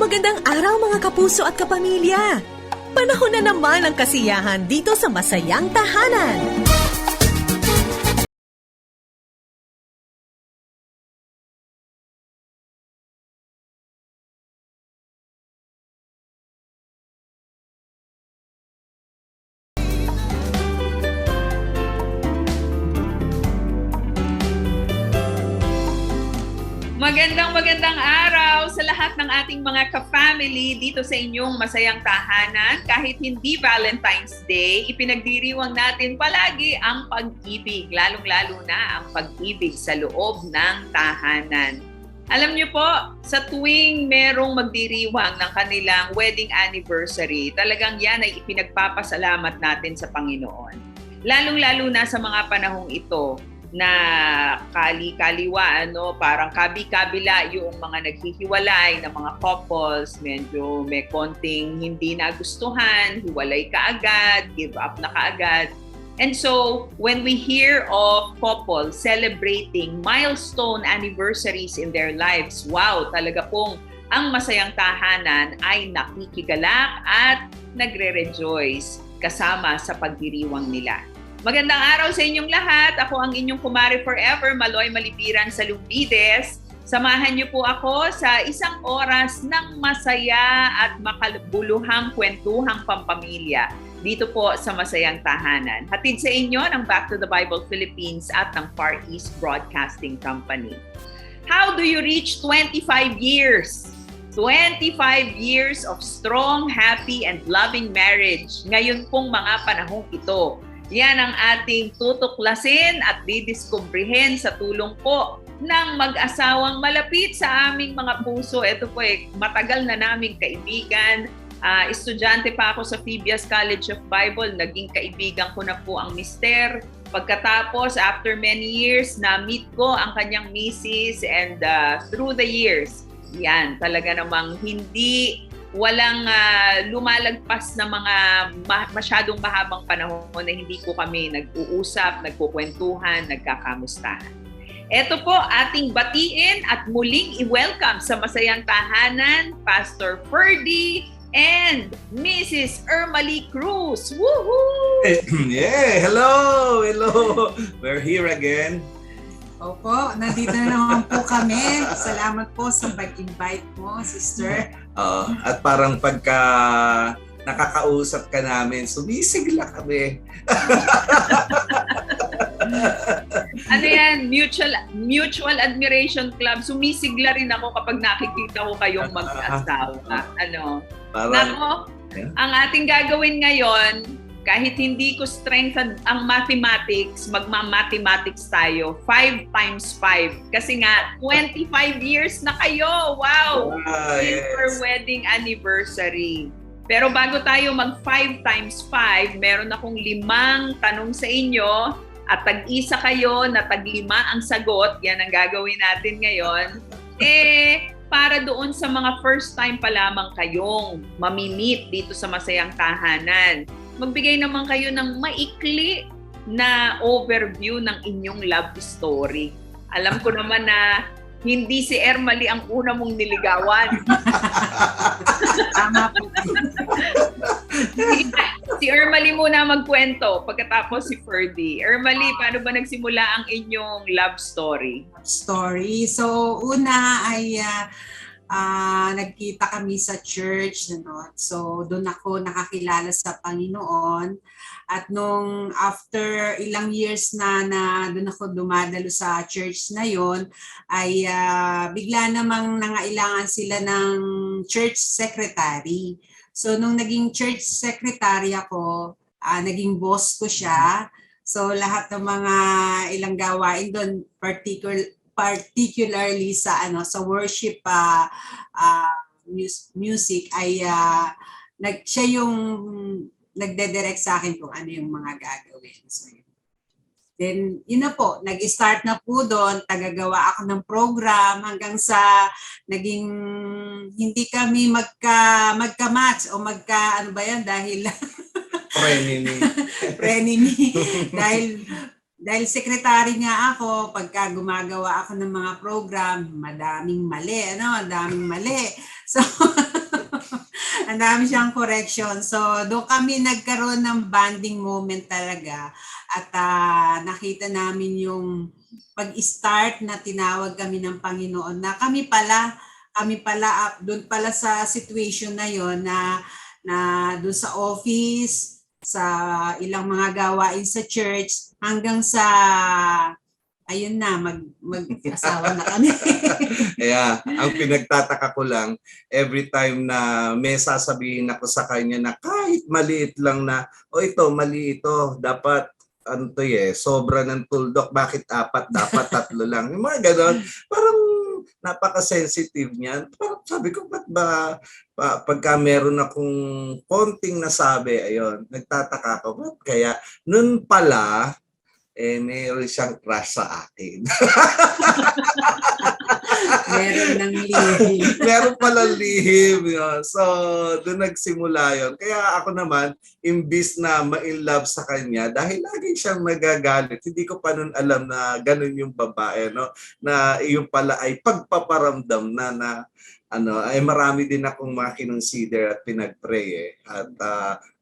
Magandang araw mga kapuso at kapamilya! Panahon na naman ang kasiyahan dito sa Masayang Tahanan. Magandang araw sa lahat ng ating mga ka-family dito sa inyong Masayang Tahanan. Kahit hindi Valentine's Day, ipinagdiriwang natin palagi ang pag-ibig, lalong-lalo na ang pag-ibig sa loob ng tahanan. Alam niyo po, sa tuwing merong magdiriwang ng kanilang wedding anniversary, talagang yan ay ipinagpapasalamat natin sa Panginoon. Lalong-lalo na sa mga panahong ito, na kali-kaliwa, parang kabi-kabila yung mga naghihiwalay na mga couples, medyo may konting hindi nagustuhan, hiwalay kaagad, give up na kaagad. And so, when we hear of couples celebrating milestone anniversaries in their lives, wow, talaga pong ang Masayang Tahanan ay nakikigalak at nagre-rejoice kasama sa pagdiriwang nila. Magandang araw sa inyong lahat. Ako ang inyong kumare forever, Maloy Malipiran sa Lumpides. Samahan niyo po ako sa isang oras ng masaya at makabuluhang kwentuhang pampamilya dito po sa Masayang Tahanan. Hatid sa inyo ng Back to the Bible Philippines at ng Far East Broadcasting Company. How do you reach 25 years? 25 years of strong, happy, and loving marriage. Ngayon pong mga panahong ito. Yan ang ating tutuklasin at didiskubrihin sa tulong po ng mag-asawang malapit sa aming mga puso. Ito po matagal na naming kaibigan. Estudyante pa ako sa Phoebeas College of Bible. Naging kaibigan ko na po ang mister. Pagkatapos, after many years, na-meet ko ang kanyang misis and through the years, yan, talaga namang walang lumalagpas na mga masyadong mahabang panahon na hindi ko kami nag-uusap, nagkukwentuhan, nagkakamustahan. Ito po ating batiin at muling i-welcome sa Masayang Tahanan, Pastor Ferdy and Mrs. Ermalie Cruz. Woohoo! Yeah, hello! We're here again. Opo, nandito na naman po kami. Salamat po sa pag-invite mo, sister. At parang pagka nakakausap ka namin, sumisigla kami. Ano yan? Mutual Admiration Club. Sumisigla rin ako kapag nakikita ko kayong mag-asawa. Nako, ang ating gagawin ngayon, kahit hindi ko strength ang mathematics, magma-mathematics tayo. 5 times 5. Kasi nga, 25 years na kayo. Wow! Yes. Your wedding anniversary. Pero bago tayo mag 5 times 5, meron akong 5 tanong sa inyo. At tag-isa kayo na tag-5 ang sagot. Yan ang gagawin natin ngayon. Para doon sa mga first time pa lamang kayong mamimit dito sa Masayang Tahanan, magbigay naman kayo ng maikli na overview ng inyong love story. Alam ko naman na hindi si Ermalie ang una mong niligawan. Tama po. Si Ermalie muna magkwento, pagkatapos si Ferdy. Ermalie, paano ba nagsimula ang inyong love story? So, una ay nagkita kami sa church. So, doon ako nakakilala sa Panginoon. At nung after ilang years na doon ako dumadalo sa church na yon, ay bigla namang nangailangan sila ng church secretary. So, nung naging church secretary ako, naging boss ko siya. So, lahat ng mga ilang gawain doon, particularly sa worship music ay siya yung nagde-direct sa akin kung ano yung mga gagawin. So, then, yun na po, nag-start na po doon, tagagawa ako ng program hanggang sa naging hindi kami magka-match o ano ba yan dahil frenemy. Dahil secretary nga ako, pagka gumagawa ako ng mga program, madaming mali. So, Ang dami siyang correction. So, doon kami nagkaroon ng bonding moment talaga. At nakita namin yung pag-start na tinawag kami ng Panginoon na doon pala sa situation na yon na doon sa office, sa ilang mga gawain sa church, hanggang sa ayun na, mag-asawa na kami. Kaya, ang pinagtataka ko lang, every time na may sasabihin ako sa kanya na kahit maliit lang na, ito, mali ito, dapat, ano to sobra ng tuldok, bakit apat, dapat tatlo lang. Yung mga ganon, parang napaka-sensitive niyan. Parang sabi ko, ba't ba, pagka meron akong konting nasabi, ayun, nagtataka ko, ba't kaya, nun pala, meron siyang crush sa akin. Meron ng lihim. Meron palang lihim. Yun. So, doon nagsimula yon. Kaya ako naman, imbis na ma-in-love sa kanya, dahil lagi siyang nagagalit, hindi ko pa nun alam na ganun yung babae, no? Na yung pala ay pagpaparamdam na ay marami din akong mga kinonsider at pinag-pray at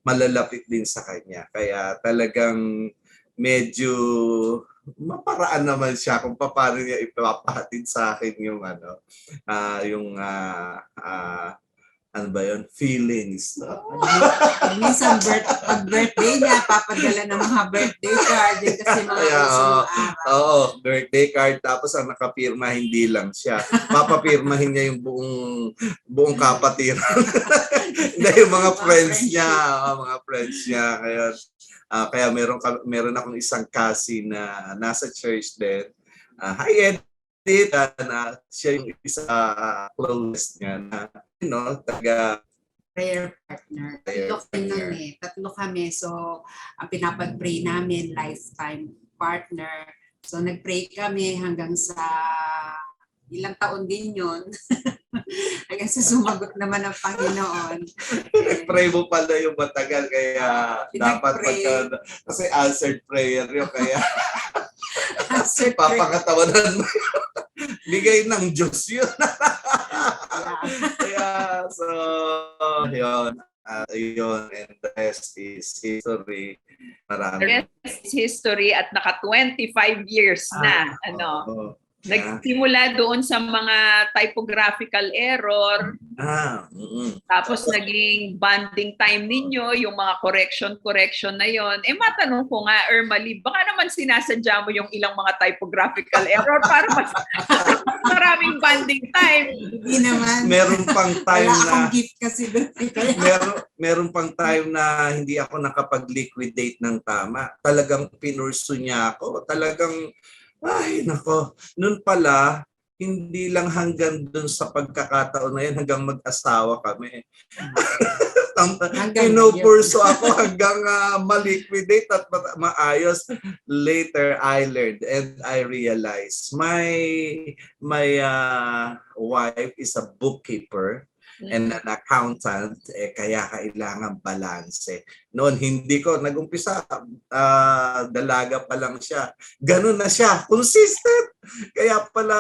malalapit din sa kanya. Kaya talagang medyo maparaan naman siya kung paano niya ipapahatid sa akin yung ano ba yun? Feelings. Minsan pag birthday niya, papadala ng mga birthday card kasi mga araw. Oo, birthday card tapos ang nakapirma hindi lang siya. Papapirmahin niya yung buong kapatiran. Hindi yung mga friends niya, mga friends niya. Kaya meron akong isang cousin na nasa church din. Hi Edith, siya yung isa closest niya na taga Prayer partner. Tatlo kami. So, ang pinapag-pray namin, lifetime partner. So, nag-pray kami hanggang sa ilang taon din yun. Hanggang sa sumagot naman ang Panginoon. Nag-pray mo pala yung matagal, kaya dapat kasi answered prayer yun, kaya papakatawanan mo yun. Bigay ng Diyos yun. Kaya, so, yun. And the rest is history. Marami. The rest is history at naka 25 years na. Nagsimula doon sa mga typographical error. Tapos naging bonding time ninyo, yung mga correction na yon. Matanong ko nga, Ermalie, baka naman sinasadya mo yung ilang mga typographical error para mas maraming bonding time. Hindi naman. Meron pang time wala akong gift kasi doon. meron pang time na hindi ako nakapag-liquidate ng tama. Talagang pinursu niya ako. Talagang ay, nako. Noon pala, hindi lang hanggang dun sa pagkakataon na yun, hanggang mag-asawa kami. Pinupurso ako hanggang ma-liquidate at maayos. Later, I learned and I realized my wife is a bookkeeper and an accountant, kaya kailangan balance. Noon hindi ko nag-umpisa, dalaga pa lang siya. Ganun na siya, consistent. Kaya pala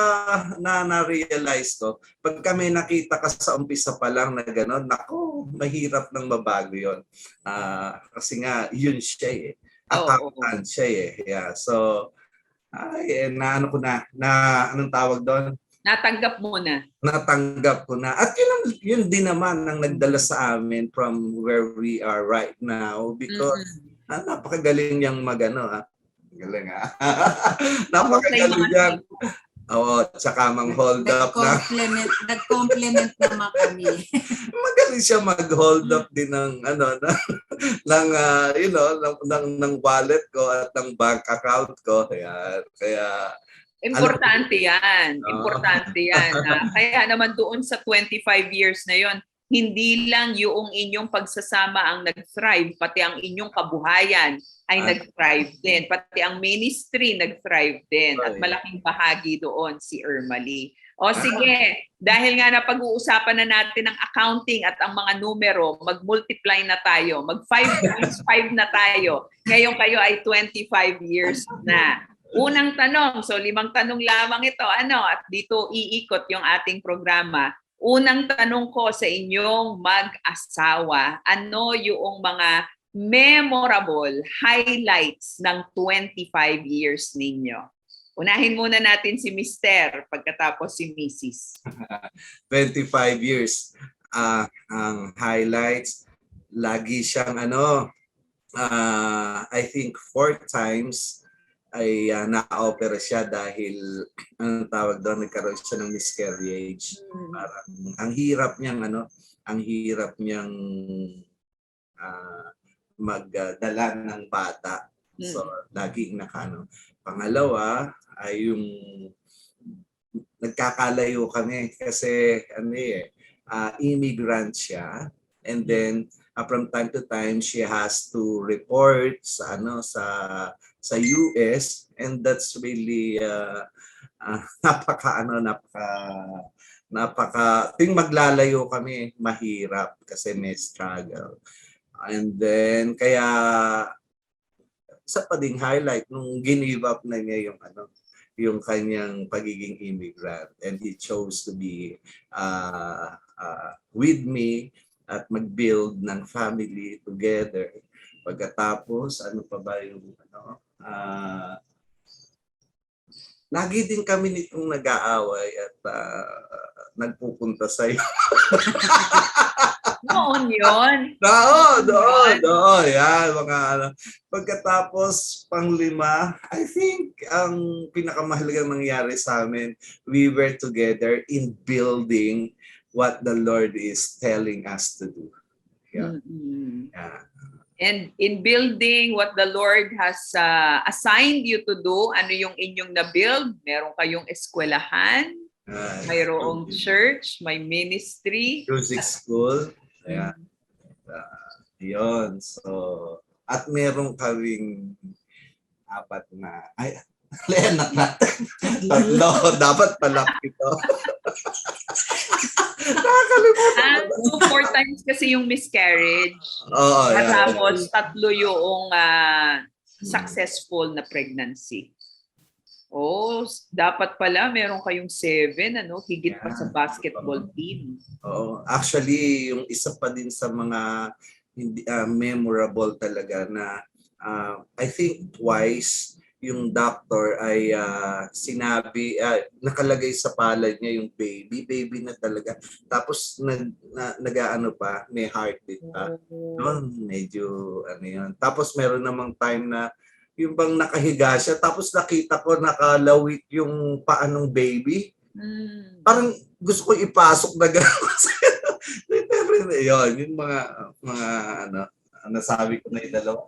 na-realize ko, pag kami nakita ka sa umpisa pa lang na ganun, nako, mahirap nang mabago yon. Kasi nga, yun siya accountant siya Yeah, so, ano ko na anong tawag doon? Natanggap mo na. Natanggap ko na. At yun din naman ang nagdala sa amin from where we are right now because napakagaling niyang Galing napakagaling niyang. Oo, tsaka mang-hold up na. Nag-compliment naman kami. Magaling siya mag-hold up din ng ng wallet ko at ng bank account ko. Kaya Importante yan. Importante yan. Kaya naman doon sa 25 years na yon, hindi lang yung inyong pagsasama ang nag-thrive, pati ang inyong kabuhayan ay nag-thrive din. Pati ang ministry nag-thrive din. At malaking bahagi doon si Ermalie. O sige, dahil nga napag-uusapan na natin ang accounting at ang mga numero, mag-multiply na tayo. Mag 5 times 5 na tayo. Ngayon kayo ay 25 years na. Unang tanong, so 5 tanong lamang ito, at dito iikot yung ating programa. Unang tanong ko sa inyong mag-asawa, ano yung mga memorable highlights ng 25 years ninyo? Unahin muna natin si Mister, pagkatapos si Mrs. 25 years. Ang highlights, lagi siyang I think 4 times ay na-opera siya dahil anong tawag doon, nagkaroon siya ng miscarriage. Parang ang hirap niyang magdala ng bata. So laging Pangalawa ay yung nagkakalayo kami kasi immigrant siya, and then from time to time she has to report sa US, and that's really ting maglalayo kami, mahirap kasi may struggle. And then kaya isa pa ding highlight nung give up na niya yung kanyang pagiging immigrant, and he chose to be with me at mag-build ng family together. Pagkatapos pa ba yung lagi din kami nitong nag-aaway at nagpupunta sa iyo. Noon yun. Doon. Yan, Pagkatapos, panglima, I think ang pinakamahalagang nangyari sa amin, we were together in building what the Lord is telling us to do. Yeah. Mm-hmm. Yeah. And in building what the Lord has assigned you to do, ano yung inyong na-build? Meron kayong eskwelahan, mayroong church, may ministry. Music school. Ayan. Yun. So, at meron kaming 4 na, tatlo. Dapat pala ito. Nakakalimutan. So 4 times kasi yung miscarriage. Oo. At tapos 3 yung successful na pregnancy. Dapat pala meron kayong 7, higit pa sa basketball team. Actually, yung isa pa din sa mga memorable talaga na I think twice yung doctor ay sinabi, nakalagay sa palad niya yung baby na talaga. Tapos may heartbeat pa. Noon, medyo yun. Tapos meron namang time na yung bang nakahiga siya, tapos nakita ko nakalawit yung paa ng baby. Parang gusto ko ipasok na gano'n. Yun, yung mga nasabi ko na idalawa.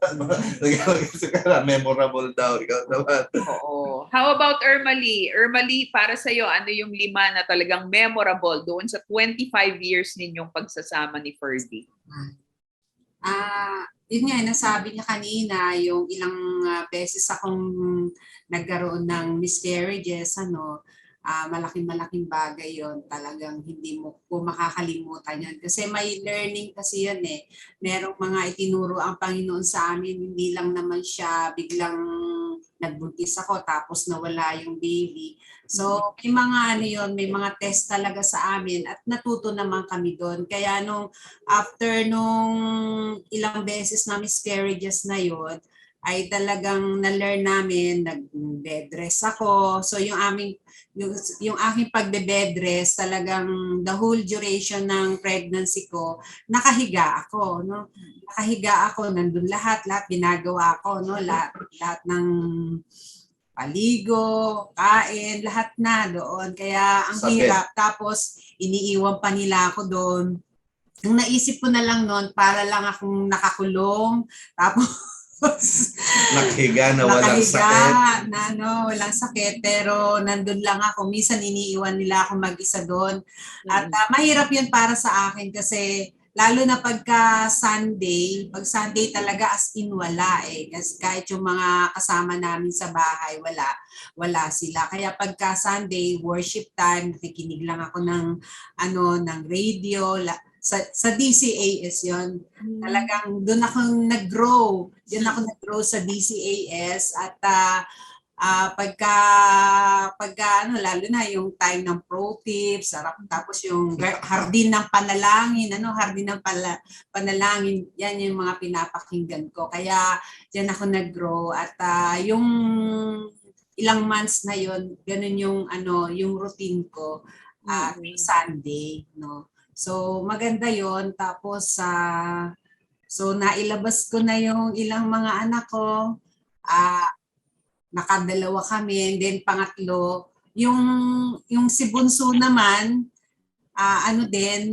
Memorable daw. Ikaw naman. Oo. How about Ermalie? Ermalie, para sa'yo, ano yung 5 na talagang memorable doon sa 25 years ninyong pagsasama ni Ferdy? Yun nga, nasabi niya kanina, yung ilang beses akong nagkaroon ng miscarriages, malaking bagay yon, talagang hindi mo po makakalimutan yan. Kasi may learning kasi yan eh. Merong mga itinuro ang Panginoon sa amin, hindi lang naman siya biglang nagbuntis ako tapos nawala yung baby. So may mga may mga test talaga sa amin at natuto naman kami doon. Kaya after ilang beses na miscarriages na yon, ay talagang na-learn namin, nag-bed rest ako. So yung aking pagbe-bed rest, talagang the whole duration ng pregnancy ko, nakahiga ako, Nakahiga ako, nandun lahat ginagawa ko, lahat ng paligo, kain, lahat na doon. Kaya ang hirap. Tapos iniiwan pa nila ako doon. Ang naisip ko na lang noon, para lang akong nakakulong. Tapos nakahiga na walang sakit. Walang sakit, pero nandun lang ako. Minsan iniiwan nila ako mag-isa doon. At mahirap yun para sa akin kasi lalo na pag Sunday talaga as in wala eh. Kasi kahit yung mga kasama namin sa bahay, wala sila. Kaya pagka Sunday, worship time, nakikinig lang ako ng radio, sa DCAS yon. Talagang doon ako nag-grow. Diyan ako nag-grow sa DCAS at pagka ano, lalo na yung time ng pro tips, tapos yung hardin ng panalangin, hardin ng panalangin, yan yung mga pinapakinggan ko. Kaya diyan ako nag-grow at yung ilang months na yon, ganun yung yung routine ko Sunday, no. So maganda yon, tapos so nailabas ko na yung ilang mga anak ko. Nakadalawa kami, and then pangatlo, yung si Bunso naman,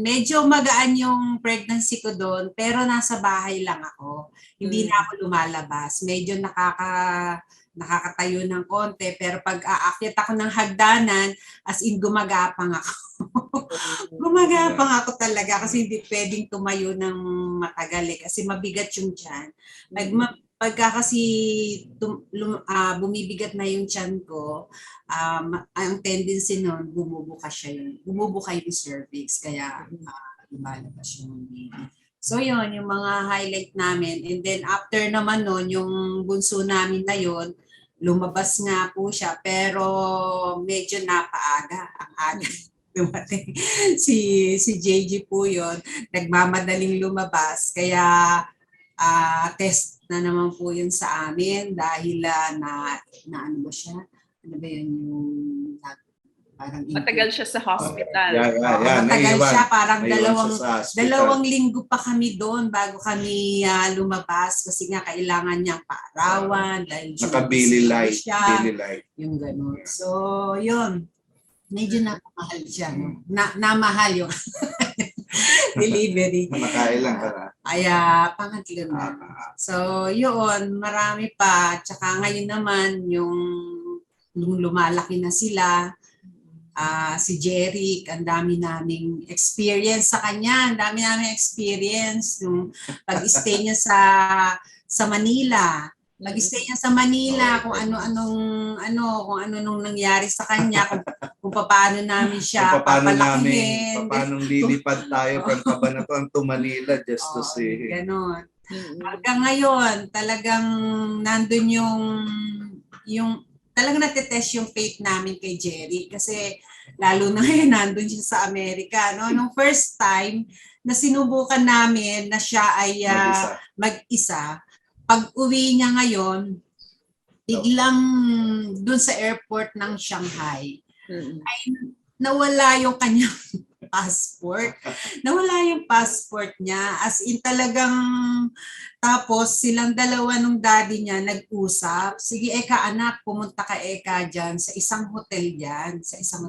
medyo magaan yung pregnancy ko doon, pero nasa bahay lang ako. Hindi na ako lumalabas. Medyo nakakatayo ng konti, pero pag aakyat ako ng hagdanan, as in gumagapang ako. Gumagapang ako talaga kasi hindi pwedeng tumayo ng matagal kasi mabigat yung tiyan. Pagka kasi bumibigat na yung tiyan ko, ang tendency nun, bumubuka yung cervix, kaya lumalabas yung baby. So yun, yung mga highlight namin. And then after naman nun, yung bunso namin na yun, lumabas nga po siya, pero medyo napaaga, ang aga. Dumating si JG po yun, nagmamadaling lumabas, kaya test na naman po yun sa amin dahil na ano ba siya? Ano ba yun yung parang matagal siya sa hospital. Matagal siya, parang dalawang linggo pa kami doon bago kami lumabas kasi nga kailangan niyang paarawan dahil nakabili light. Yung gano'n. So, yun. Medyo napamahal siya. No? Namahal yung delivery. Nakailang ka na? Pangatlo na. So, yun, marami pa. Tsaka ngayon naman, yung lumalaki na sila, si Jeric, ang dami naming experience sa kanya. Ang dami naming experience. Yung pag-stay niya sa Manila. Mag-stay niya sa Manila, kung ano nung nangyari sa kanya, kung paano namin siya papalakihin. Paano lilipad tayo from Cabanatuan to Manila just to see. Ganon. Hanggang ngayon, talagang nandun yung talagang natetest yung faith namin kay Jerry kasi lalo na ngayon nandun siya sa Amerika. No? Nung first time na sinubukan namin na siya ay mag-isa, pag-uwi niya ngayon, biglang dun sa airport ng Shanghai, ay nawala yung kanyang passport. Nawala yung passport niya. As in talagang, tapos silang dalawa nung daddy niya nag-usap. Sige, Eka anak, pumunta ka Eka dyan sa isang hotel dyan.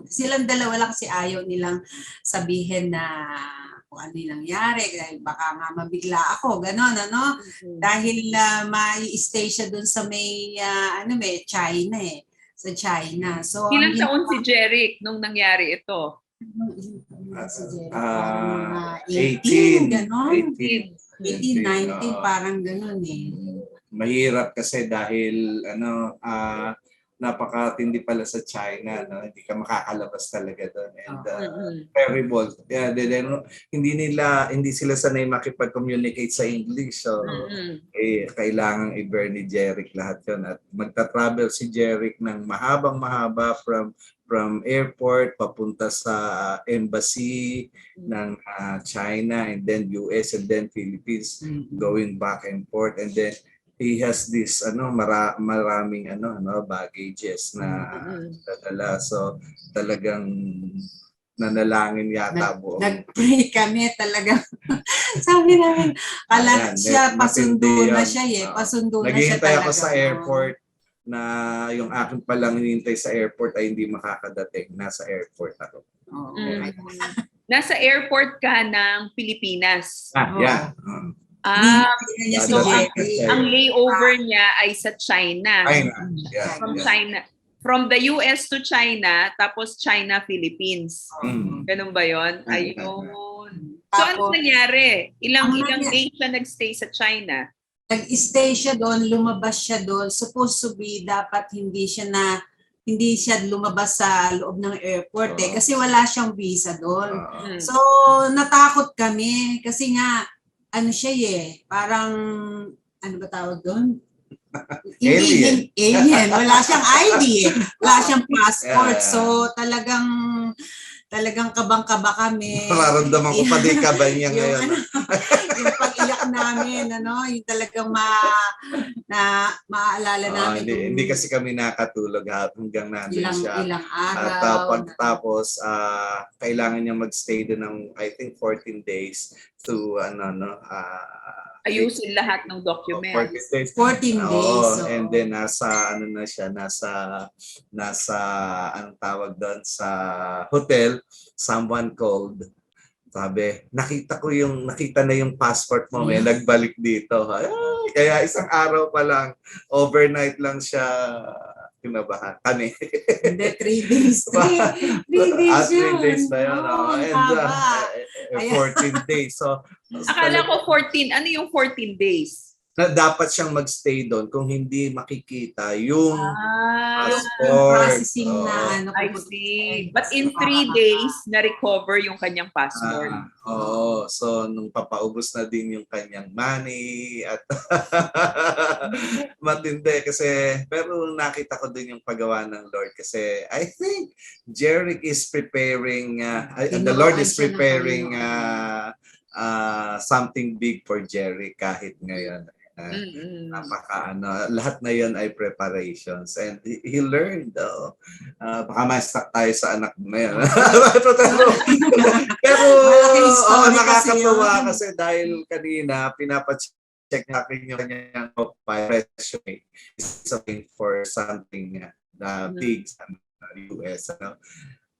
Silang dalawa lang kasi ayaw nilang sabihin na kung ano yung nangyari, dahil baka nga mabigla ako, gano'n, Dahil mai-stay siya dun sa may, China sa China. So, ilang taon si Jeric nung nangyari ito? 18, gano'n. 18, 19, parang gano'n Mahirap kasi dahil, napakatindi pala sa China, no? Hindi ka makakalabas talaga doon, and terrible. Hindi sila sanay makipag-communicate sa English, so kailangang i-bear ni Jeric lahat yun, at magta-travel si Jeric ng mahaba from airport papunta sa embassy ng China, and then US, and then Philippines, going back and forth, and then he has this maraming baggages na dadala, so talagang nanalangin yata buong. Nag-pray kami talaga. Sabi namin, siya pasundo na siya pasundo na siya talaga. Naghihintay ako sa airport na yung akin palang hinintay sa airport ay hindi makakadating. Nasa airport ako. Nasa airport ka ng Pilipinas. So ang layover niya ay sa China. From the US to China, tapos China, Philippines. Ganun ba yun? Ayun. So ano nangyari? Ilang days siya nagstay sa China? Nag-stay siya doon, lumabas siya doon. Supposed to be, dapat hindi siya lumabas sa loob ng airport kasi wala siyang visa doon. So natakot kami kasi nga, parang, ano ba tawag doon? Alien. Alien. Wala siyang ID eh. Wala siyang passport. Yeah. So talagang kabang-kaba kami. Nararamdaman ko pa din ka ba niya Yung ngayon? yung pag-iyak namin, yung talagang maaalala namin. Hindi kasi kami nakatulog hanggang nandun siya. Ilang At araw. pagtapos, kailangan niya magstay doon ng, I think, 14 days to, Ayusin lahat ng 14 documents. days. 14 days. Oo, so. and then nasa anong tawag doon sa hotel, someone called. Sabi, nakita na yung passport mo, may nagbalik dito. Ay, kaya isang araw pa lang, overnight lang siya kinabahan. Kami. Hindi, 3 days. 3 days 3 days na yun. Oo, And haba. 14 days. So, Akala ko 14. Ano yung 14 days? na dapat siyang magstay doon kung hindi makikita yung Yung passport. processing na I see. But in 3 days, na-recover yung kanyang passport. So nung papaubos na din yung kanyang money at matindi kasi pero nakita ko din yung paggawa ng Lord kasi I think Jeric is preparing the Lord is preparing something big for Jeric kahit ngayon. Lahat na yun ay preparations and he learned baka ma-stuck tayo sa anak na yan. pero nakakatuwa kasi dahil kanina pinapacheck natin yung kanyang resume something for something big sa US.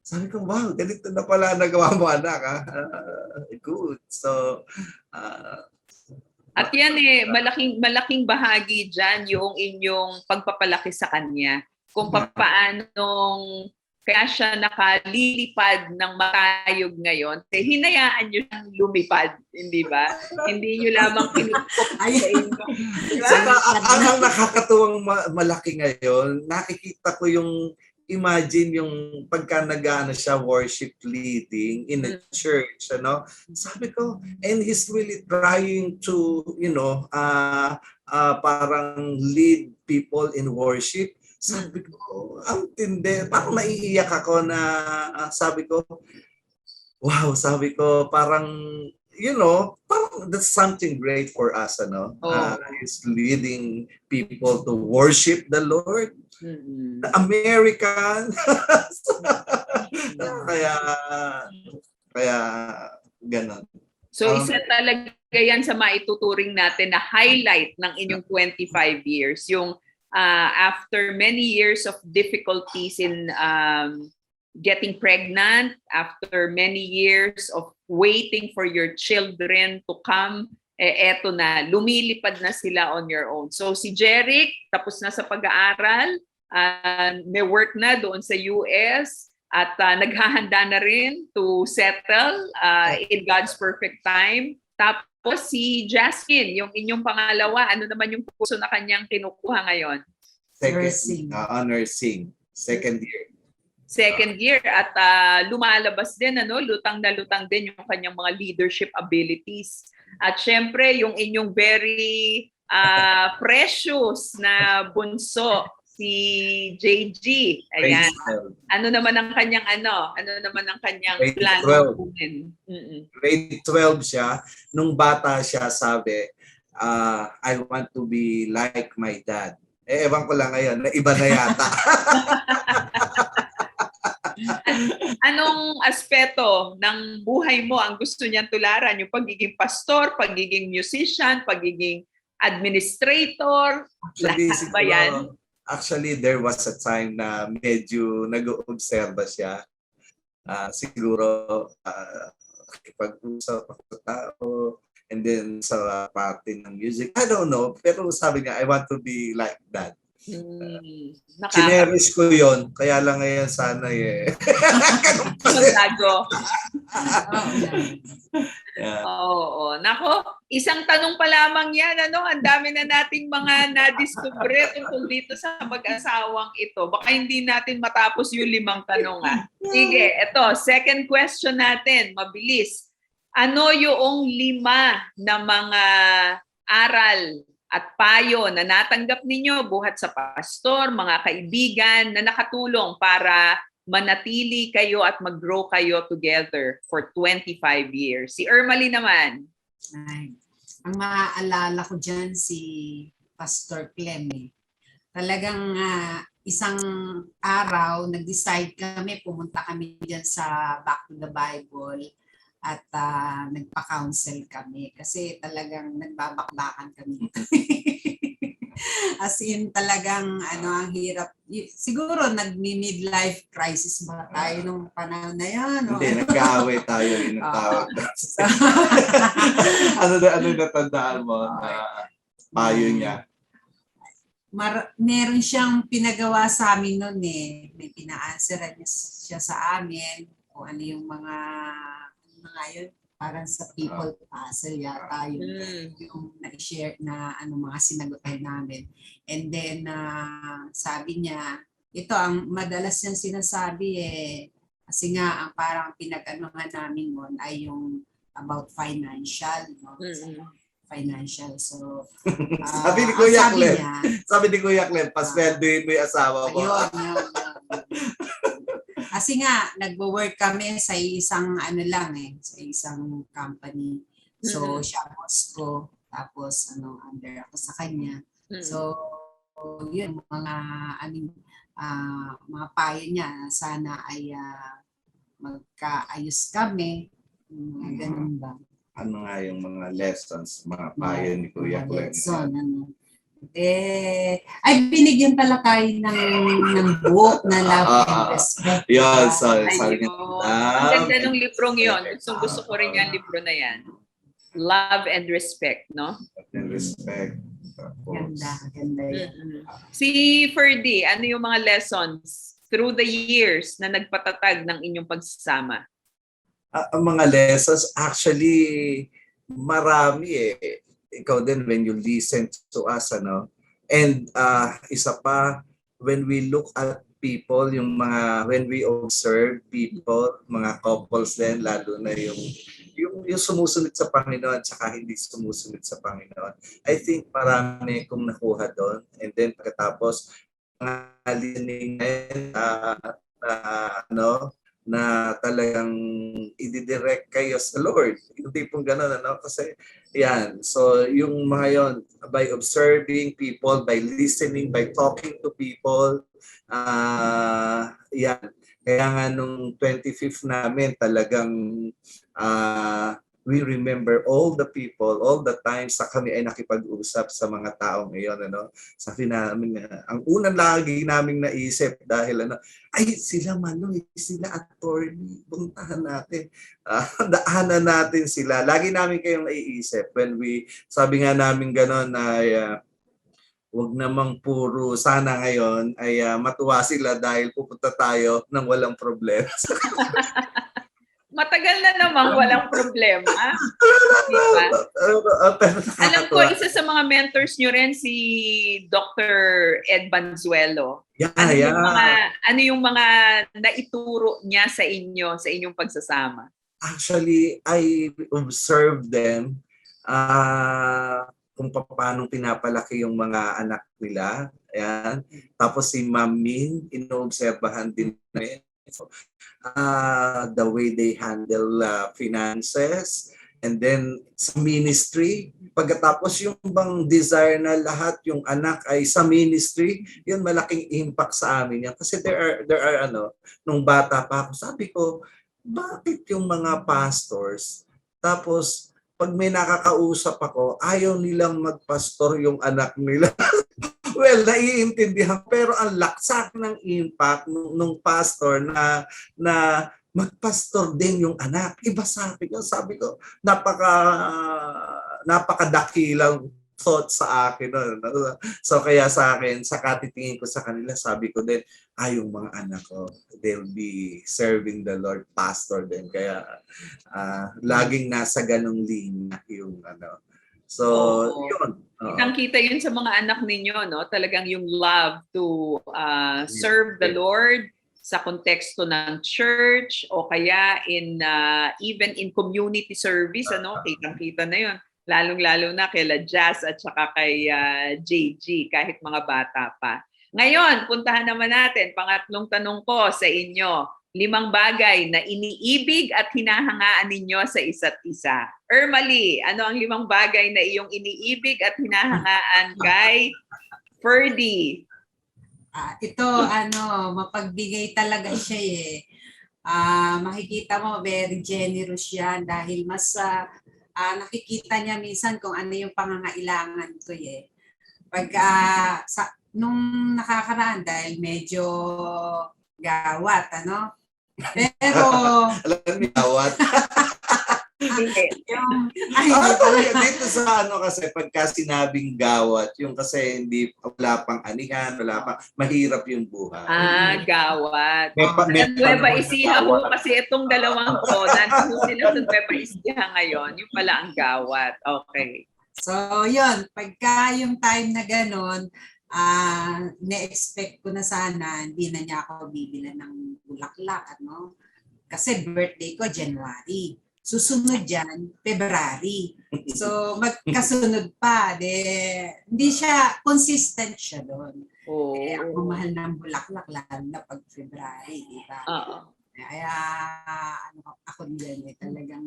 Sabi ko, wow, ganito na pala nagawa mo anak. Good. So, at yan malaking bahagi dyan yung inyong pagpapalaki sa kanya. Kung paanong kaya siya nakalilipad ng matayog ngayon, hinayaan nyo siyang lumipad, hindi ba? Hindi nyo lamang pinupok sa inyo. Diba? Ang nakakatuwang malaki ngayon, nakikita ko yung imagine yung pagka nag-ano siya worship leading in a church, sabi ko, and he's really trying to, parang lead people in worship. Sabi ko, ang tindi, parang naiiyak ako na, sabi ko, wow, sabi ko, parang, parang that's something great for us, He's leading people to worship the Lord. The American. kaya ganon. So isa talaga yan sa maituturing natin na highlight ng inyong 25 years, yung after many years of difficulties in getting pregnant, after many years of waiting for your children to come, eto na, lumilipad na sila on your own. So si Jeric, tapos na sa pag-aaral, may work na doon sa US, at naghahanda na rin to settle in God's perfect time. Tapos si Jasmine, yung inyong pangalawa, ano naman yung kurso na kanyang kinukuha ngayon? Nursing. Second year. At lumalabas din, lutang na lutang din yung kanyang mga leadership abilities. At syempre, yung inyong very precious na bunso, si JG. Ayan. Ano naman ang kanyang plan? Grade 12 siya. Nung bata siya, sabi, I want to be like my dad. Ewan ko lang ngayon, na iba na yata. Anong aspeto ng buhay mo ang gusto niyang tularan? Yung pagiging pastor, pagiging musician, pagiging administrator, lahat ba yan? Actually, there was a time na medyo nag-oobserba siya. Siguro, pag-usap ako sa tao, and then sa party ng music. I don't know, pero sabi niya, I want to be like that. Sinerish ko yun, kaya lang ngayon sana Bago. Yeah. Oo. Nako, isang tanong pa lamang yan. Ang dami na nating mga na-discover tungkol dito sa mag-asawang ito. Baka hindi natin matapos yung 5 tanong. Sige, ito, second question natin, mabilis. Ano yung 5 na mga aral at payo na natanggap ninyo buhat sa pastor, mga kaibigan na nakatulong para manatili kayo at mag-grow kayo together for 25 years? Si Ermalie naman. Ay, ang maaalala ko dyan si Pastor Clem. Talagang isang araw, nag-decide kami, pumunta kami dyan sa Back to the Bible at nagpa-counsel kami kasi talagang nagbabakbakan kami. As in talagang ang hirap. Siguro nagmi-midlife crisis ba tayo nung panahon na yan? Hindi, nagkaaway tayo. Yung tawag. ano natandaan mo na payo niya? Meron siyang pinagawa sa amin noon eh. May pina-answeran niya siya sa amin kung ano yung mga yun, parang sa people puzzle yata yung na-share na mga sinagutan namin. And then sabi niya, ito ang madalas niyang sinasabi kasi nga ang parang pinag-anuhan namin nun ay yung about financial, no? Financial. So, sabi ni Kuya Clem, niya, pasweldohin mo yung asawa mo. Ayun. Kasi nga, nagwo-work kami sa isang sa isang company. So, siya boss ko. Tapos, under ako sa kanya. So, yun, mga payo niya, sana ay magkaayos kami. Ganun ba? Ano nga yung mga lessons, mga payo ni Kuya Clem? Ay binigyan pala tayo ng book na Love and Respect. Yan, sabi niya. Ang ganda ng librong yun. Gusto ko rin yung libro na yan. Love and Respect, no? Love and Respect. Ganda yan. Si Ferdy, ano yung mga lessons through the years na nagpatatag ng inyong pagsasama? Ang mga lessons, actually, marami ikaw din when you listen to us, and isa pa, when we look at people, when we observe people, mga couples din, lalo na yung sumusunod sa Panginoon at saka hindi sumusunod sa Panginoon. I think marami kong nakuha doon. And then pagkatapos, mga listening na talagang ididirect kayo sa Lord. Hindi pong gano'n, Kasi, yan. So, yung mga yon, by observing people, by listening, by talking to people, yan. Kaya nga nung 25th namin, talagang we remember all the people, all the times sa kami ay nakipag-usap sa mga taong ngayon. Sabi namin, ang unang lagi naming naisip dahil ay sila Manoy, sila attorney, puntahan natin, daanan natin sila. Lagi namin kayong naiisip when sabi nga namin gano'n ay wag namang puro sana ngayon ay matuwa sila dahil pupunta tayo nang walang problema. Matagal na namang walang problema. Diba? Alam ko, isa sa mga mentors nyo rin si Dr. Ed Banzuelo. Ano yung mga naituro niya sa inyo, sa inyong pagsasama? Actually, I observed them kung paano pinapalaki yung mga anak nila. Ayan. Tapos si Ma'am Min, inoobserbahan din namin. The way they handle finances, and then sa ministry, pagkatapos yung bang desire na lahat yung anak ay sa ministry, yun malaking impact sa amin yan. Kasi there are nung bata pa ako, sabi ko, bakit yung mga pastors, tapos pag may nakakausap ako, ayaw nilang magpastor yung anak nila. Well, naiintindihan, pero ang laksak ng impact nung pastor na magpastor din yung anak. Iba sabi ko, napakadakilang thought sa akin. So kaya sa akin, sa katitingin ko sa kanila, sabi ko din, yung mga anak ko, they'll be serving the Lord, pastor din. Kaya laging nasa ganong linya yung So, yun. Kitang-kita yun sa mga anak ninyo, no? Talagang yung love to serve the Lord sa konteksto ng church o kaya even in community service, kitang-kita na yun. Lalong-lalo na kila Jazz at saka kay JG, kahit mga bata pa. Ngayon, puntahan naman natin, pangatlong tanong ko sa inyo. 5 bagay na iniibig at hinahangaan ninyo sa isa't isa. Ermalie, ano ang 5 bagay na iyong iniibig at hinahangaan kay Ferdy? Ito, mapagbigay talaga siya eh. Makikita mo, very generous siya dahil mas nakikita niya minsan kung ano yung pangangailangan ko eh. Nung nakakaraan dahil medyo gawat, Pero, Alam mo, gawat. yung, Dito sa kasi pagka sinabing gawat, yung kasi wala pang anihan, wala pang, mahirap yung buhay. Gawat. May Nueva Ecija po gawat. kasi itong dalawang to, nandito sila sa Nueva Ecija ngayon, yung pala ang gawat. Okay. so, yun, pagka yung time na ganon, na-expect ko na sana, hindi na niya ako bibilan ng bulaklak, Kasi birthday ko, January. Susunod dyan, February. So, magkasunod pa. Hindi siya, consistent siya doon. Oh. Ako mahal ng bulaklak, lalo na pag February, di ba? Oo. Kaya, ako din talagang...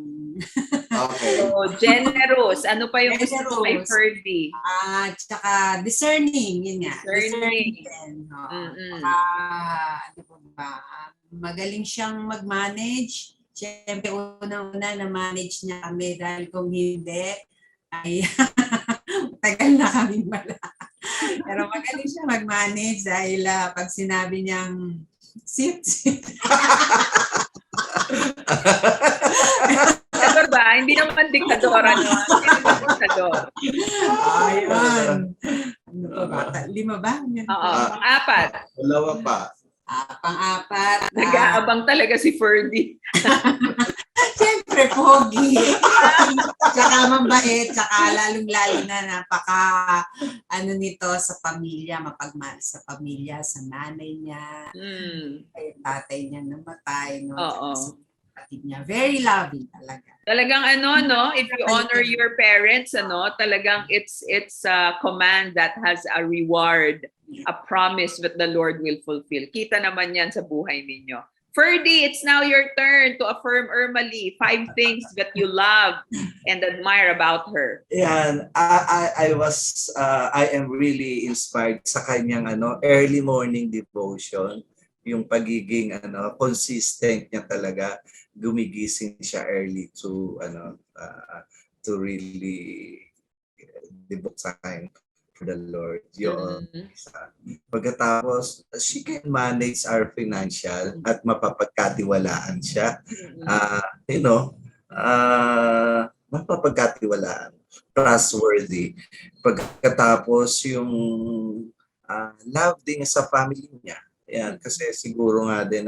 Okay. So, generous. Ano pa yung gusto mo kay Generous. Ferdy? Tsaka discerning, yun nga. Discerning. Din, Mm-mm. ano pa ba? Magaling siyang mag-manage. Siyempre, unang-una na-manage niya kami dahil kung hindi, ay tagal na kami wala. Pero magaling siya mag-manage dahil pag sinabi niyang sit. Diktador ba? Hindi naman diktadora, no? Hindi naman diktador. Ayun. Ano pa ba? 5 ba? Oo. Pang-apat. Dalawa pa. Pang-apat. Nag-aabang talaga si Ferdy. Siyempre, pogi. Tsaka mabait. Tsaka lalong-lalo na nito sa pamilya, mapagmahal sa pamilya, sa nanay niya, kay tatay niya namatay, Oo. Sa kapatid niya. Very loving talaga. Talagang if you honor your parents, talagang it's a command that has a reward, a promise that the Lord will fulfill. Kita naman yan sa buhay ninyo. Ferdy, it's now your turn to affirm Ermalie 5 things that you love and admire about her. Yan, I am really inspired sa kanyang early morning devotion, yung pagiging consistent niya talaga, gumigising siya early to really devote time for the Lord. Yun. Pagkatapos, she can manage our financial at mapapagkatiwalaan siya. Mapapagkatiwalaan, trustworthy. Pagkatapos yung love din sa family niya. Yan, kasi siguro nga din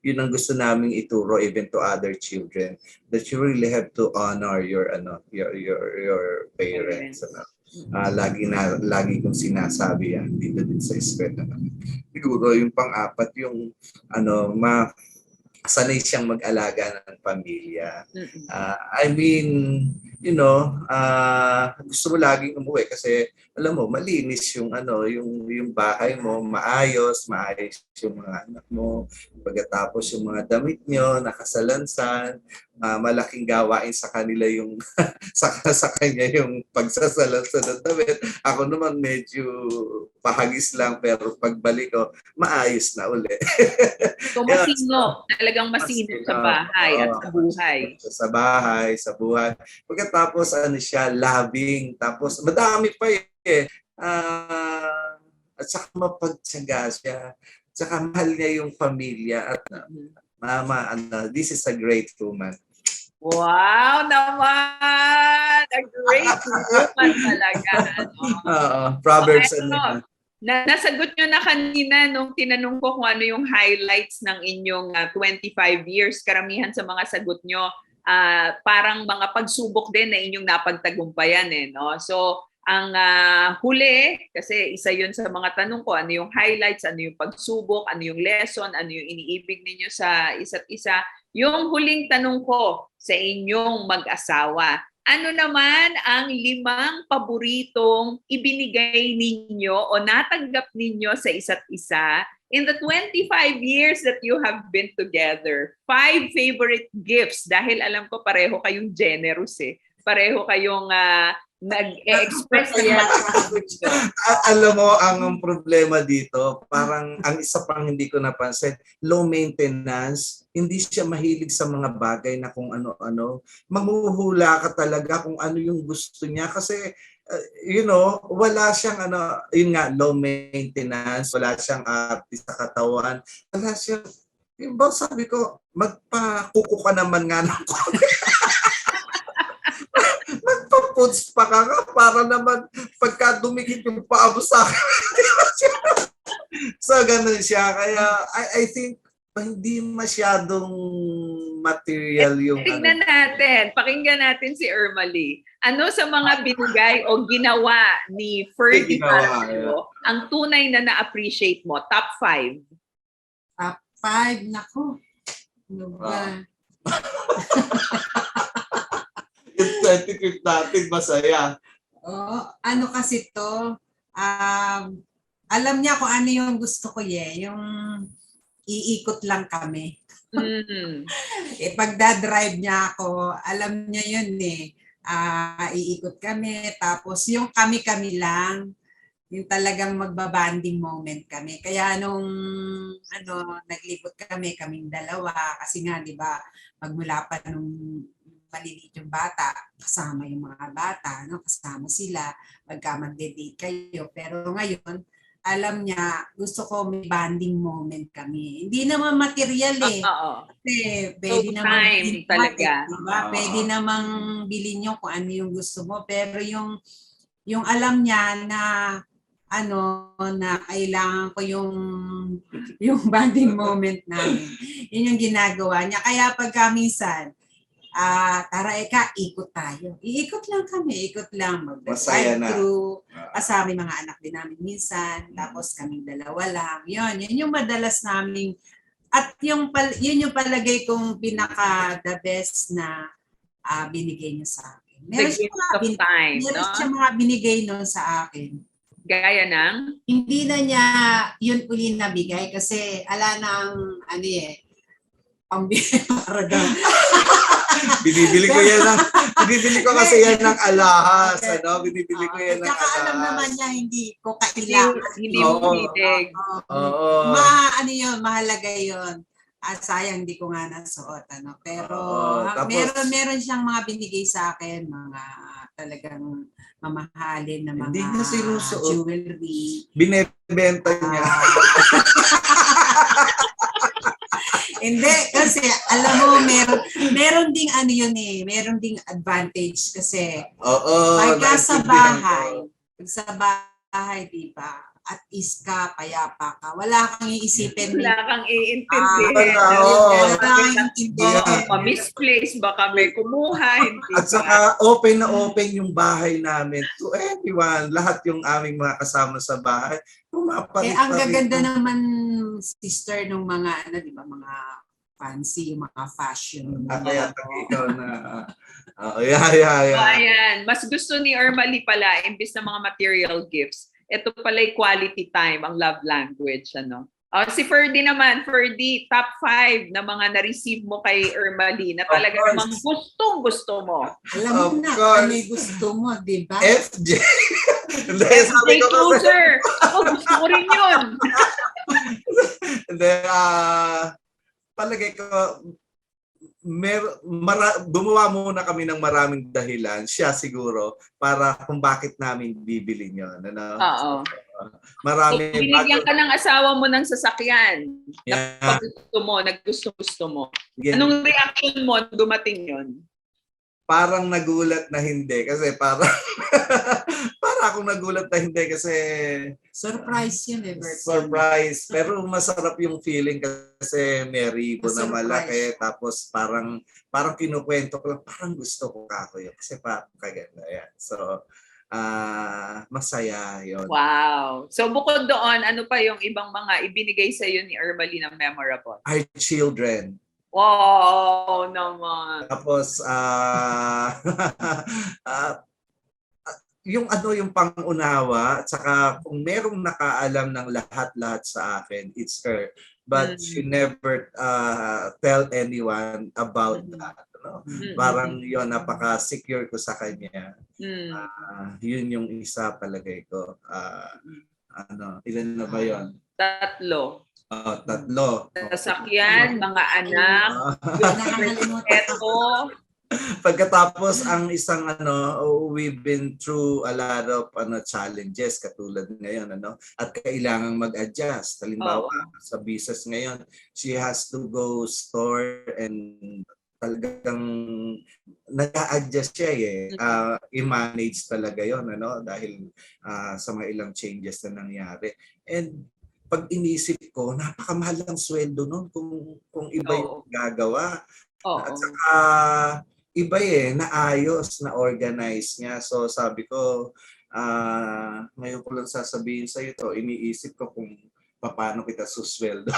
yun ang gusto naming ituro even to other children, that you really have to honor your parents. Lagi kong sinasabi yan dito din sa eskwela. Siguro yung pang-apat yung sanay siyang mag-alaga ng pamilya. Gusto mo laging umuwi kasi alam mo malinis yung yung bahay mo, maayos yung mga anak mo. Pagkatapos yung mga damit nyo nakasalansan, malaking gawain sa kanila yung sa kanya yung pagsasalansan ng damit. Ako naman medyo pahagis lang pero pagbalik ko maayos na uli. So masino, talagang masino sa bahay at sa buhay. Sa buhay. Pagkatapos siya, loving. Tapos madami pa at saka mapagtsaga siya. At saka mahal niya yung pamilya. At mama, this is a great woman. Wow naman! A great woman talaga. Proverbs Okay, nasagot nyo na kanina nung tinanong ko kung ano yung highlights ng inyong 25 years. Karamihan sa mga sagot nyo, parang mga pagsubok din na inyong napagtagumpayan. So, ang huli, kasi isa yun sa mga tanong ko, ano yung highlights, ano yung pagsubok, ano yung lesson, ano yung iniibig ninyo sa isa't isa. Yung huling tanong ko sa inyong mag-asawa, Ano naman ang 5 paboritong ibinigay ninyo o natanggap ninyo sa isa't isa in the 25 years that you have been together? 5 favorite gifts dahil alam ko pareho kayong generous eh. Pareho kayong nag-express Alam mo, ang problema dito, parang ang isa pang hindi ko napansin, low maintenance, hindi siya mahilig sa mga bagay na kung ano-ano. Mamuhula ka talaga kung ano yung gusto niya kasi wala siyang yun nga, low maintenance, wala siyang artist sa katawan, wala siyang, yung ba sabi ko, magpakuko ka naman nga ng magpa-puts pa ka nga para naman pagka dumikit yung paa mo sa akin. So, ganun siya. Kaya, I think, hindi masyadong material yung Tignan natin, pakinggan natin si Ermalie. Ano sa mga binigay o ginawa ni Ferdy para sa'yo ang tunay na na-appreciate mo? Top 5. Top 5, nako. Ano ba? Yung 25 natin, masaya. Ano kasi to, alam niya kung ano yung gusto ko yung iikot lang kami. Pagdadrive niya ako, alam niya yun iikot kami, tapos yung kami-kami lang, yung talagang magbabanding moment kami. Kaya nung naglibot kaming dalawa, kasi nga, di ba, magmula pa nung maliliit yung bata, kasama yung mga bata, kasama sila, pagka magde-date kayo. Pero ngayon, alam niya, gusto ko may bonding moment kami. Hindi naman material Kasi pwede namang time talaga. Diba? Pwede namang bilhin nyo kung ano yung gusto mo. Pero yung alam niya na na kailangan ko yung bonding moment namin. Yun yung ginagawa niya. Kaya pagka minsan, tara ikot tayo. Iikot lang kami, ikot lang. Masaya na. Through, kasama yung mga anak din namin minsan, tapos kaming dalawa lang. Yun yung madalas naming, at yun yung palagay kong pinaka the best na binigay niya sa akin. Meron siya mga binigay nun sa akin. Gaya ng? Hindi na niya yun uli nabigay kasi ala nang para daw. Binibili ko kasi yan ng alahas, binibili ko yan ng alahas. Tsaka alam naman niya, hindi ko kailangan. Hindi mo binitig. Mahalaga yun. At sayang, hindi ko nga nasuot, Pero, tapos, meron siyang mga binigay sa akin, mga talagang mamahalin na mga hindi niya sinusuot. Jewelry. Binebenta niya. Hindi, kasi alam mo, meron ding meron ding advantage kasi pagka sa bahay, di ba, at is ka, payapa ka, wala kang iisipin. Wala kang iintindihin. Wala kang iintindihin. Misplace, baka may kumuha. At saka open na open yung bahay namin to everyone. Lahat yung aming mga kasama sa bahay. Ang gaganda naman, sister, ng mga, di ba, mga fancy, yung mga fashion. Kaya ikaw na, Ayan, mas gusto ni Ermalie pala, imbis na mga material gifts, ito pala yung quality time, ang love language. Si Ferdy naman, top 5 na mga na-receive mo kay Ermalie na talaga namang gustong-gusto mo. Alam mo na, ano yung gusto mo, di ba? FJ. FJ Cruiser. Gusto ko rin yun. Palagay ko, gumawa muna kami ng maraming dahilan, siya siguro, para kung bakit namin bibili yun. Oo. Marami. So, binigyan ka ng asawa mo ng sasakyan. Naggusto mo. Yeah. Anong reaction mo dumating yun? Parang nagulat na hindi kasi parang akong nagulat na hindi kasi surprise yun surprise, pero masarap yung feeling kasi may ribbon na malaki tapos parang kinukwento ko lang, parang gusto ko yun kasi parang kaganda yan. So masaya yun. Wow. So bukod doon, ano pa yung ibang mga ibinigay sa iyo ni Ermalie na memorable? Our children. Wow naman. Tapos, ah, yung yung pangunawa, at saka kung merong nakaalam ng lahat-lahat sa akin, it's her. But she never tell anyone about that. No? Parang yun, napaka-secure ko sa kanya. Yun yung isa palagay ko. Ilan na ba yun? 3. Tatlo. Sasakyan, mga anak, yung respeto. Pagkatapos ang isang we've been through a lot of challenges katulad ngayon at kailangang mag-adjust. Halimbawa sa business ngayon, she has to go store and talagang nag-a-adjust siya i-manage talaga yon dahil sa mga ilang changes na nangyari. And pag inisip ko, napakamahal ang sweldo noon kung iba yung gagawa. At saka iba naayos, na-organize niya. So sabi ko, ngayon ko lang sasabihin sa ito, iniisip ko kung paano kita susweldo.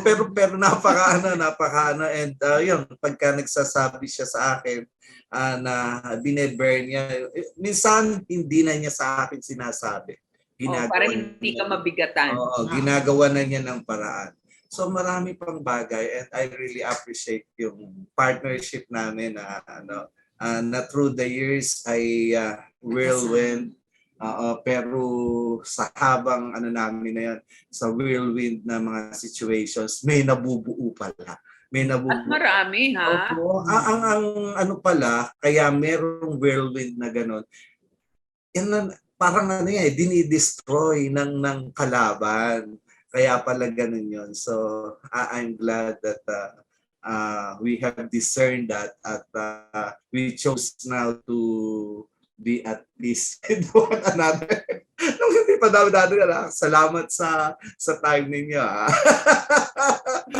pero napaka and yun, pagka nagsasabi siya sa akin na bineburn niya, minsan hindi na niya sa akin sinasabi. Para hindi ka mabigatan. Ginagawa na niya ng paraan. So marami pang bagay and I really appreciate yung partnership namin na through the years ay whirlwind. Pero sa habang namin na yan, sa whirlwind na mga situations, may nabubuo pala. At marami, ha? Ang pala, kaya merong whirlwind na gano'n, yan parang dinidestroy ng kalaban. Kaya pala ganun yun. So, I'm glad that we have discerned that at we chose now to be at peace with one another. Nung hindi pa dami-dami salamat sa time ninyo.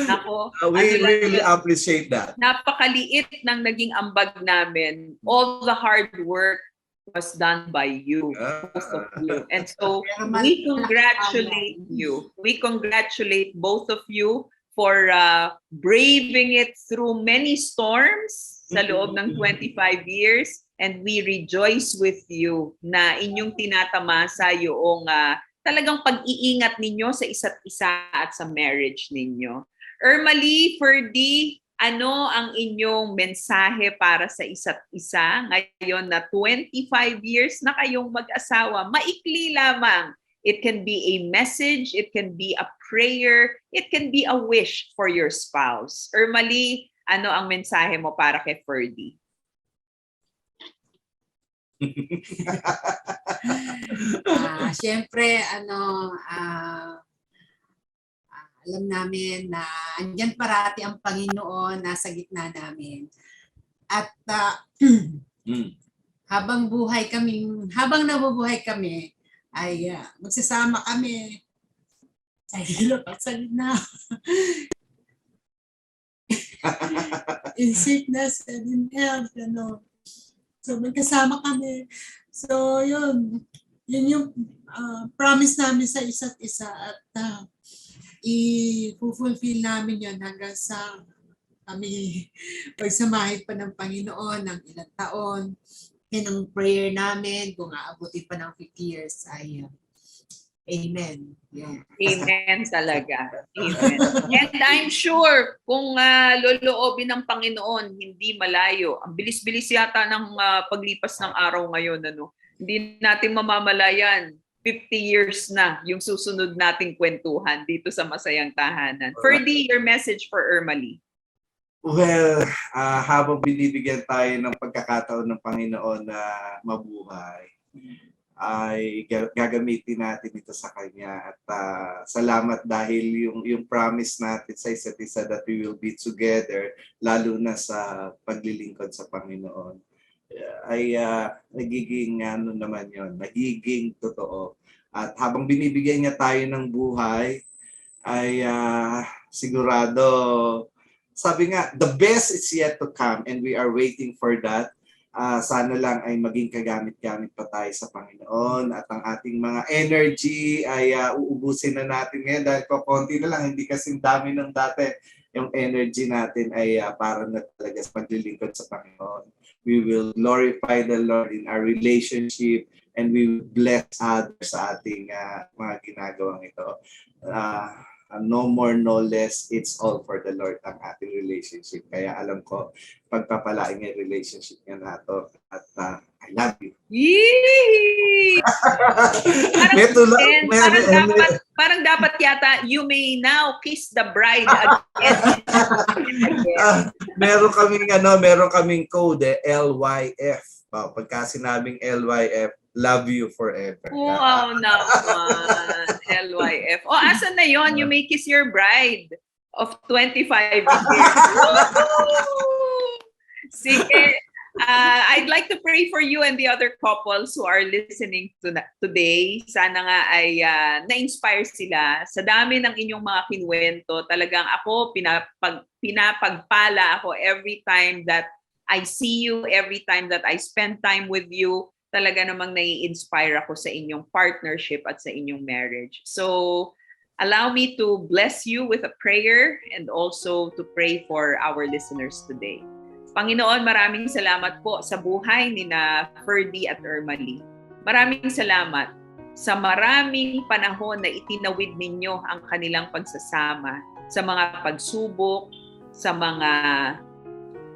Nako, we really appreciate that. Napakaliit ng naging ambag namin. All the hard work was done by you, both of you. And so we congratulate you. We congratulate both of you for braving it through many storms sa loob ng 25 years. And we rejoice with you na inyong tinatamasa yung talagang pag-iingat ninyo sa isa't isa at sa marriage ninyo. Ermalie, Ferdy, ano ang inyong mensahe para sa isa't isa ngayon na 25 years na kayong mag-asawa? Maikli lamang. It can be a message, it can be a prayer, it can be a wish for your spouse. Ermalie, ano ang mensahe mo para kay Ferdy? Siyempre, alam namin na andyan parati ang Panginoon nasa gitna namin. At habang nabubuhay kami, ay magsasama kami sa hirap at sa gitna. In sickness and in health, So, magkasama kami. So, yun yung promise namin sa isa't isa at i-fulfill namin yun hanggang sa kami pagsamahin pa ng Panginoon ng ilang taon. Yan ang prayer namin kung aabutin pa ng 50 years ay amen. Yeah. Amen talaga. Amen. And I'm sure kung loloobin ng Panginoon, hindi malayo. Ang bilis-bilis yata ng paglipas ng araw ngayon. Hindi natin mamamalayan. 50 years na yung susunod nating kwentuhan dito sa Masayang Tahanan. Ferdy, your message for Ermalie. Well, habang binibigyan tayo ng pagkakataon ng Panginoon na mabuhay, ay gagamitin natin ito sa Kanya. At salamat dahil yung promise natin sa isa't isa that we will be together, lalo na sa paglilingkod sa Panginoon, ay nagiging naman yon, nagiging totoo. At habang binibigyan niya tayo ng buhay, ay sigurado, sabi nga, the best is yet to come and we are waiting for that. Sana lang ay maging kagamit-gamit pa tayo sa Panginoon at ang ating mga energy ay uubusin na natin ngayon dahil konti na lang, hindi kasing dami ng dati. yung energy natin ay para na talaga sa paglilingkod sa Panginoon. We will glorify the Lord in our relationship and we will bless others sa ating mga ginagawang ito. No more, no less, it's all for the Lord ang ating relationship. Kaya alam ko, pagpapalain yung relationship niya na ito. At I love you. Yee! Parang dapat yata, you may now kiss the bride again. Meron kaming code LYF. Pagka sinabing LYF, love you forever. Wow naman. LYF. Asan na yon? You may kiss your bride of 25 years. Sige. I'd like to pray for you and the other couples who are listening today. Sana nga ay na-inspire sila. Sa dami ng inyong mga kinuwento, talagang ako, pinapagpala ako every time that I see you, every time that I spend time with you. Talaga namang nai-inspire ako sa inyong partnership at sa inyong marriage. So, allow me to bless you with a prayer and also to pray for our listeners today. Panginoon, maraming salamat po sa buhay ni na Ferdy at Ermalie. Maraming salamat sa maraming panahon na itinawid ninyo ang kanilang pagsasama sa mga pagsubok, sa mga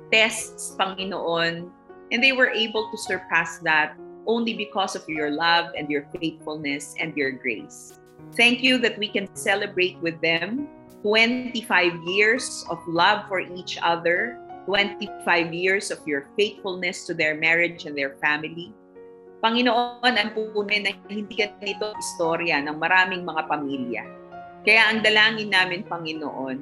tests, Panginoon, and they were able to surpass that only because of your love and your faithfulness and your grace. Thank you that we can celebrate with them 25 years of love for each other, 25 years of your faithfulness to their marriage and their family. Panginoon, ang tunay na hindi ganito istorya ng maraming mga pamilya. Kaya ang dalangin namin, Panginoon,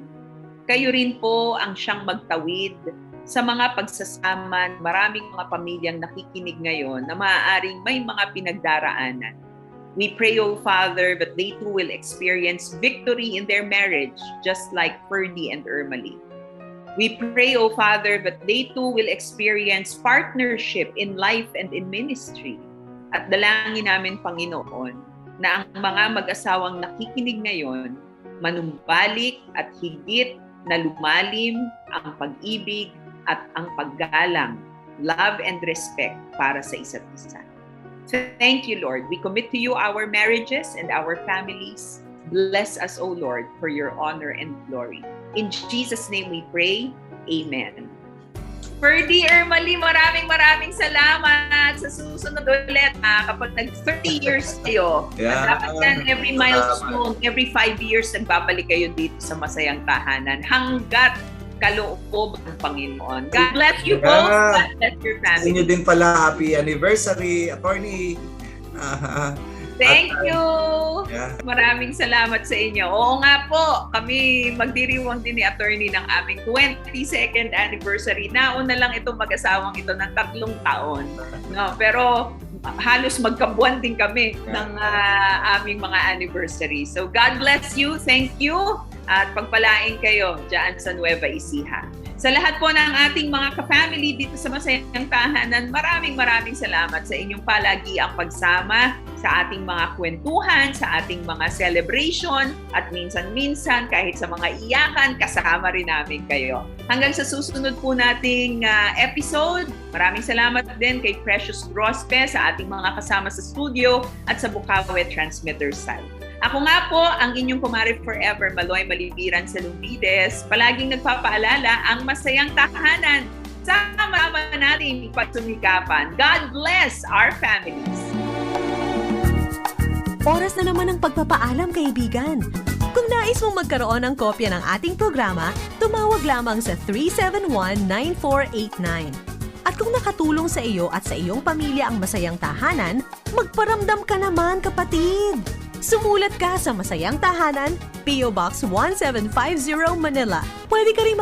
kayo rin po ang siyang magtawid sa mga pagsasama, maraming mga pamilyang nakikinig ngayon na maaaring may mga pinagdaraanan. We pray, O Father, that they too will experience victory in their marriage, just like Ferdy and Ermalie. We pray, O Father, that they too will experience partnership in life and in ministry. At dalangin namin, Panginoon, na ang mga mag-asawang nakikinig ngayon, manumbalik at higit na lumalim ang pag-ibig at ang paggalang, love and respect para sa isa't isa. Thank you, Lord. We commit to you our marriages and our families. Bless us, O Lord, for your honor and glory. In Jesus' name we pray. Amen. Ferdy, Ermalie, maraming salamat. Sa susunod ulit, kapag nag-30 years kayo, dapat yan every milestone, every 5 years, nagbabalik kayo dito sa Masayang Tahanan hanggat kaloob ng Panginoon. God bless you both. God bless your family. Sa inyo din pala, happy anniversary, attorney. Thank you. Maraming salamat sa inyo. Oo nga po, kami magdiriwang din ni attorney ng aming 22nd anniversary. Nauna lang itong mag-asawang ito ng 3 taon. No, pero halos magkabuan din kami ng aming mga anniversary. So God bless you. Thank you. At pagpalain kayo dyan sa Nueva Ecija. Sa lahat po ng ating mga ka-family dito sa Masayang Tahanan, maraming salamat sa inyong palagiang pagsama sa ating mga kwentuhan, sa ating mga celebration, at minsan-minsan kahit sa mga iyakan, kasama rin namin kayo. Hanggang sa susunod po nating episode, maraming salamat din kay Precious Grospe sa ating mga kasama sa studio at sa Bukawi Transmitter side. Ako nga po, ang inyong kumare forever, Maloy Malibiran sa Lumbides, palaging nagpapaalala ang Masayang Tahanan. Sama natin pagsumikapan. God bless our families. Oras na naman ang pagpapaalam, kaibigan. Kung nais mong magkaroon ng kopya ng ating programa, tumawag lamang sa 371-9489. At kung nakatulong sa iyo at sa iyong pamilya ang Masayang Tahanan, magparamdam ka naman, kapatid! Sumulat ka sa Masayang Tahanan, P.O. Box 1750 Manila. Pwede ka rin